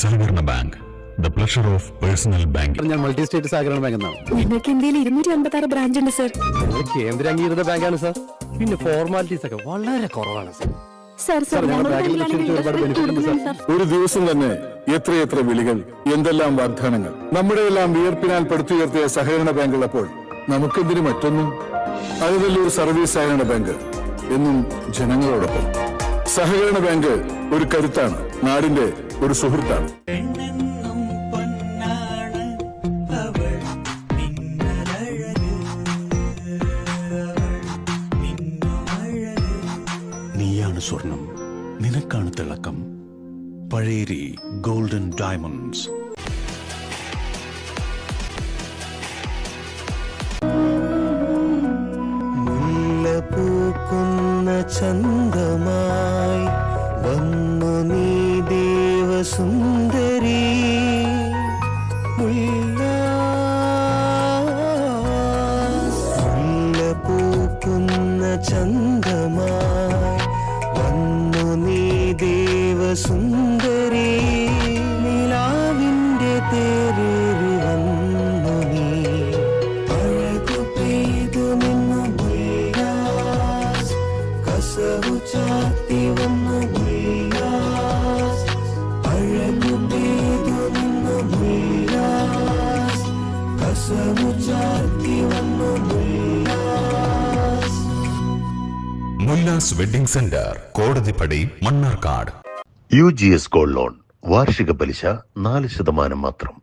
സഹകരണ bank, the pleasure of personal banking. ഞാൻ multi state സഹകരണ ബാങ്ക് എന്നാണ്. ഞങ്ങൾക്ക് ഇന്ത്യയിൽ 256 ബ്രാഞ്ച് ഉണ്ട് സർ. കേന്ദ്ര അംഗീകൃത ബാങ്കാണ് സാർ. പിന്നെ ഫോർമാലിറ്റീസ് ഒക്കെ വളരെ കുറവാണ് സാർ. ഒരു ദിവസം തന്നെ എത്രയെത്ര വിളികൾ, എന്തെല്ലാം വാഗ്ദാനങ്ങൾ. നമ്മുടെ എല്ലാം വിയർപ്പിനാൽ പടുത്തുയർത്തിയ സഹകരണ ബാങ്ക് ഉള്ളപ്പോൾ നമുക്കെന്തിനു മറ്റൊന്നും. അതുതല്ലൊരു സർവീസ് സഹകരണ ബാങ്ക്, എന്നും ജനങ്ങളോടൊപ്പം. സഹകരണ ബാങ്ക് ഒരു കരുത്താണ്, നാടിന്റെ ഒരു സുഹൃത്താണ്. നീയാണ് സ്വർണം, നിനക്കാണ് തിളക്കം. Pazheri golden diamonds. പൂക്കുന്ന ചന്തമായി വന്നു നീ ദേവസുന്ദരി. പൂക്കുന്ന ചന്തമായി വന്നു നീ ദേവസുന്ദരി. നിലാവിന്റെ തേരേറി വന്നു നീ. അഴകു പെയ്തു നിന്നു കസവു ചാത്തി വന്നു ഉല്ലാസ്. അഴകു പെയ്തു നിന്നു കസവു ചാത്തി വന്നു Mullas wedding centre, Kodathippadi, Mannarkkad. UGS gold loan വാർഷിക പലിശ 4% മാത്രം.